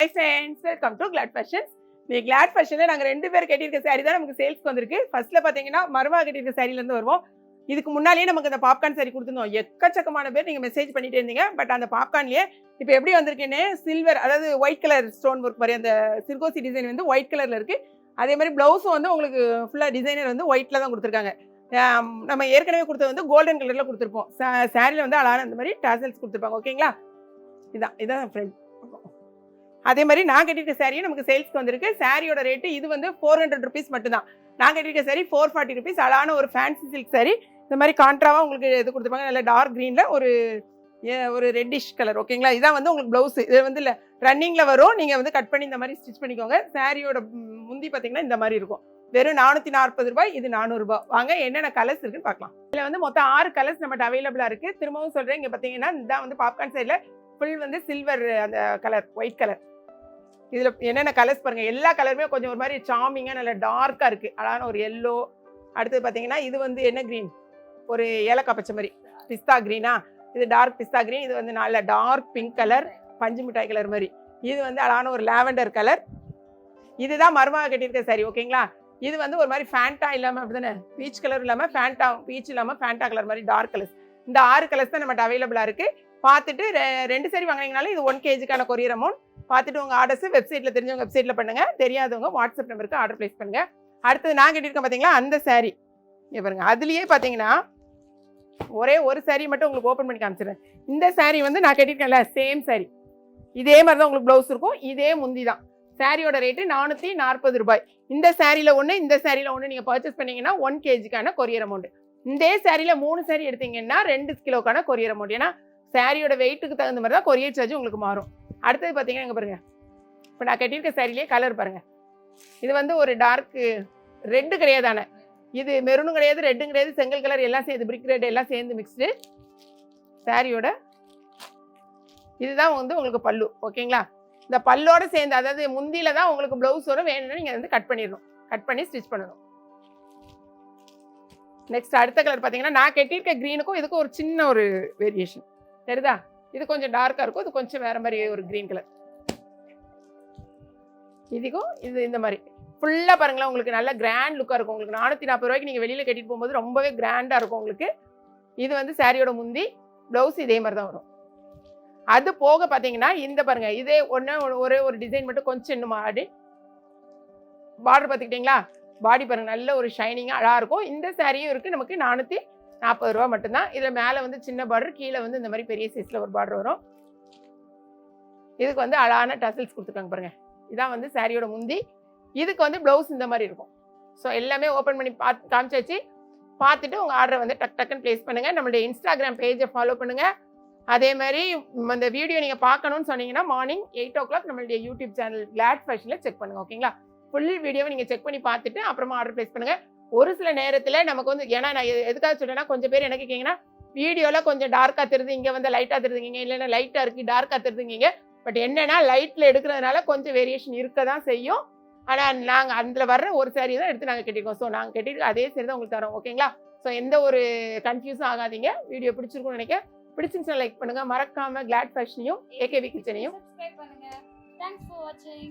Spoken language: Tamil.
Hi friends, welcome to Glad Fashions. இந்த Glad Fashionல நாங்க ரெண்டு பேர் கட்டியிருக்க saree தான் நமக்கு சேல்ஸ்க்கு வந்திருக்கு. ஃபர்ஸ்ட்ல பாத்தீங்கன்னா மருமக கட்டியிருக்க சாரில இருந்து வருவோம். இதுக்கு முன்னாடியே நமக்கு அந்த பாப்கார்ன் saree கொடுத்திருந்தோம். எக்கச்சக்கமான பேர் நீங்க மெசேஜ் பண்ணிட்டே இருந்தீங்க. பட் அந்த பாப்கார்ன்லயே இப்போ எப்படி வந்திருக்குன்னு சில்வர் அதாவது ஒயிட் கலர் ஸ்டோன் ஒர்க் மாதிரி அந்த சிர்கோசி டிசைன் வந்து ஒயிட் கலர்ல இருக்கு. அதே மாதிரி பிளவுஸும் வந்து உங்களுக்கு ஃபுல்லா டிசைனர் வந்து ஒயிட்ல தான் கொடுத்துருக்காங்க. நம்ம ஏற்கனவே கொடுத்தது வந்து கோல்டன் கலர்ல கொடுத்துருப்போம். சாரில வந்து அழகான அந்த மாதிரி டாசல்ஸ் கொடுத்துருப்பாங்க. ஓகேங்களா? இதான் ஃப்ரெண்ட். அதே மாதிரி நான் கட்டியிருக்க சாரியும் நமக்கு சேல்ஸ்க்கு வந்திருக்கு. சாரியோட ரேட்டு இது வந்து 400 ருபீஸ் மட்டும்தான். நான் கட்டியிருக்க சாரி 440 ருபீஸ். அழகான ஒரு ஃபேன்சி சில்க் சாரி. இந்த மாதிரி கான்ட்ராவாக உங்களுக்கு இது கொடுத்துருப்பாங்க. நல்ல டார்க் க்ரீனில் ஒரு ரெட்டிஷ் கலர். ஓகேங்களா? இதான் வந்து உங்களுக்கு ப்ளவுஸ். இது வந்து இல்லை ரன்னிங்கில் வரும். நீங்கள் வந்து கட் பண்ணி இந்த மாதிரி ஸ்டிச் பண்ணிக்கோங்க. சாரியோட முந்தி பார்த்தீங்கன்னா இந்த மாதிரி இருக்கும். வெறும் 440 ரூபாய். இது 400 ரூபாய். வாங்க என்னென்ன கலர்ஸ் இருக்குன்னு பார்க்கலாம். இதில் வந்து மொத்தம் 6 கலர்ஸ் நம்மகிட்ட அவைலபிளாக இருக்குது. திரும்பவும் சொல்கிறேன், இங்கே பார்த்தீங்கன்னா இதான் வந்து பாப்கார்ன் சைடில் ஃபுல் வந்து சில்வர் அந்த கலர் ஒயிட் கலர். இதில் என்னென்ன கலர்ஸ் பாருங்கள். எல்லா கலருமே கொஞ்சம் ஒரு மாதிரி சாமிங்காக நல்ல டார்க்காக இருக்குது. அழகான ஒரு எல்லோ. அடுத்தது பார்த்தீங்கன்னா இது வந்து என்ன க்ரீன், ஒரு ஏலக்காய் பச்சை மாதிரி பிஸ்தா க்ரீனா. இது டார்க் பிஸ்தா க்ரீன். இது வந்து நல்ல டார்க் பிங்க் கலர், பஞ்சு மிட்டாய் கலர் மாதிரி. இது வந்து அழகான ஒரு லாவெண்டர் கலர். இதுதான் மருமக கட்டியிருக்க சாரி. ஓகேங்களா? இது வந்து ஒரு மாதிரி ஃபேண்டா இல்லாமல் அப்படி தானே, பீச் கலர் இல்லாமல் ஃபேண்டா, பீச் இல்லாமல் ஃபேண்டா கலர் மாதிரி டார்க் கலர்ஸ். இந்த 6 கலர்ஸ் தான் நம்மகிட்ட அவைலபிளாக இருக்குது. பார்த்துட்டு 2 சாரி வாங்கினீங்கனாலும் இது 1 kgக்கான கொரியர் அமௌண்ட். பார்த்துட்டு உங்கள் ஆர்டர்ஸ் வெப்சைட்டில் தெரிஞ்சவங்க வெப்சைட்டில் பண்ணுங்கள். தெரியாதவங்க வாட்ஸ்அப் நம்பருக்கு ஆர்டர் ப்ளேஸ் பண்ணுங்கள். அடுத்தது நான் கட்டியிருக்கேன் பார்த்தீங்களா அந்த சாரீ. இங்கே பாருங்கள். அதுலேயே பார்த்தீங்கன்னா ஒரே ஒரு சாரீ மட்டும் உங்களுக்கு ஓப்பன் பண்ணி காமிச்சிடுறேன். இந்த சாரீ வந்து நான் கட்டியிருக்கேன்ல சேம் சாரீ. இதே மாதிரி தான் உங்களுக்கு ப்ளவுஸ் இருக்கும். இதே முந்தி தான். சாரியோட ரேட்டு 440 ரூபாய். இந்த சாரியில் ஒன்று, இந்த சாரியில் ஒன்று நீங்கள் பர்ச்சேஸ் பண்ணிங்கன்னா 1 kgக்கான கொரியர் அமௌண்ட். இந்த சாரியில் 3 சாரீ எடுத்தீங்கன்னா 2 கிலோக்கான கொரியர் அமௌண்ட். ஏன்னா சாரியோட வெயிட்டுக்கு தகுந்த மாதிரி தான் கொரியர் சார்ஜ் உங்களுக்கு மாறும். அடுத்தது பார்த்தீங்கன்னா இங்கே பாருங்கள். இப்போ நான் கட்டியிருக்க சாரிலேயே கலர் பாருங்கள். இது வந்து ஒரு டார்க் ரெட்டு கிடையாதானே, இது மெரூனும் கிடையாது, ரெட்டும் கிடையாது, செங்கல் கலர் எல்லாம் சேர்ந்து பிரிக் ரெட் எல்லாம் சேர்ந்து மிக்ஸ்டு சாரியோட. இதுதான் வந்து உங்களுக்கு பல்லு. ஓகேங்களா? இந்த பல்லோட சேர்ந்து அதாவது முந்தியில தான் உங்களுக்கு ப்ளவுஸோட வேணும்னா நீங்கள் வந்து கட் பண்ணிடணும். கட் பண்ணி ஸ்டிச் பண்ணணும். நெக்ஸ்ட் அடுத்த கலர் பார்த்தீங்கன்னா நான் கட்டியிருக்க க்ரீனுக்கும் இதுக்கும் ஒரு சின்ன ஒரு வேரியேஷன் தெரியுதா? இது கொஞ்சம் டார்க்காக இருக்கும், இது கொஞ்சம் வேறு மாதிரி ஒரு க்ரீன் கலர். இதுக்கும் இது இந்த மாதிரி ஃபுல்லாக பாருங்களேன். உங்களுக்கு நல்ல கிராண்ட் லுக்காக இருக்கும். உங்களுக்கு 440 ரூபாய்க்கு நீங்கள் வெளியில் கட்டிட்டு போகும்போது ரொம்பவே கிராண்டாக இருக்கும் உங்களுக்கு. இது வந்து சாரியோட முந்தி, ப்ளவுஸ் இதே மாதிரி தான் வரும். அது போக பார்த்தீங்கன்னா இந்த பாருங்கள், இதே ஒரே ஒரு டிசைன் மட்டும் கொஞ்சம் இன்னும் ஆடி பார்டர் பார்த்துக்கிட்டிங்களா? பாடி பாருங்கள் நல்ல ஒரு ஷைனிங்காக அழகாக இருக்கும். இந்த சாரியும் இருக்குது நமக்கு 440 ரூபா மட்டும்தான். இதில் மேலே வந்து சின்ன பார்டர், கீழே வந்து இந்த மாதிரி பெரிய சைஸில் ஒரு பார்டர் வரும். இதுக்கு வந்து அழகான டசல்ஸ் கொடுத்துருக்காங்க பாருங்கள். இதான் வந்து சாரியோட முந்தி. இதுக்கு வந்து ப்ளவுஸ் இந்த மாதிரி இருக்கும். ஸோ எல்லாமே ஓப்பன் பண்ணி காமிச்சாச்சு. பார்த்துட்டு உங்கள் ஆர்டரை வந்து டக்குன்னு ப்ளேஸ் பண்ணுங்கள். நம்மளுடைய இன்ஸ்டாகிராம் பேஜை ஃபாலோ பண்ணுங்கள். அதே மாதிரி அந்த வீடியோ நீங்கள் பார்க்கணுன்னு சொன்னீங்கன்னா மார்னிங் 8 o'clock நம்மளுடைய யூடியூப் சேனல் கிளாட் ஃபேஷனில் செக் பண்ணுங்கள். ஓகேங்களா? ஃபுல் வீடியோவை நீங்கள் செக் பண்ணி பார்த்துட்டு அப்புறமா ஆர்டர் ப்ளேஸ் பண்ணுங்கள். ஒரு சில நேரத்தில் நமக்கு வந்து ஏன்னா நான் எதுக்காக சொல்கிறேன்னா, கொஞ்சம் பேர் என்ன கேட்குறீங்கன்னா வீடியோவில் கொஞ்சம் டார்க்காக தெரியுது, இங்கே வந்து லைட்டாக தெரியுதுங்க, இல்லைன்னா லைட்டாக இருக்குது டார்க்காக தெரியுதுங்க. பட் என்னென்னா லைட்டில் எடுக்கிறதுனால கொஞ்சம் வேரியேஷன் இருக்க தான் செய்யும். ஆனால் நாங்கள் அதில் வர்ற ஒரு சாரீ தான் எடுத்து நாங்கள் கட்டியிருக்கோம். ஸோ நாங்கள் கட்டியிருக்க அதே சாரி தான் உங்களுக்கு தரோம். ஓகேங்களா? ஸோ எந்த ஒரு கன்ஃபியூஸும் ஆகாதீங்க. வீடியோ பிடிச்சிருக்கும்னு நினைக்கிறேன். பிடிச்சிருந்துச்சுன்னா லைக் பண்ணுங்கள். மறக்காமல் கிளாட் ஃபேஷனையும் ஏகேவி கிச்சனையும் சப்ஸ்கிரைப் பண்ணுங்க. Thanks for watching.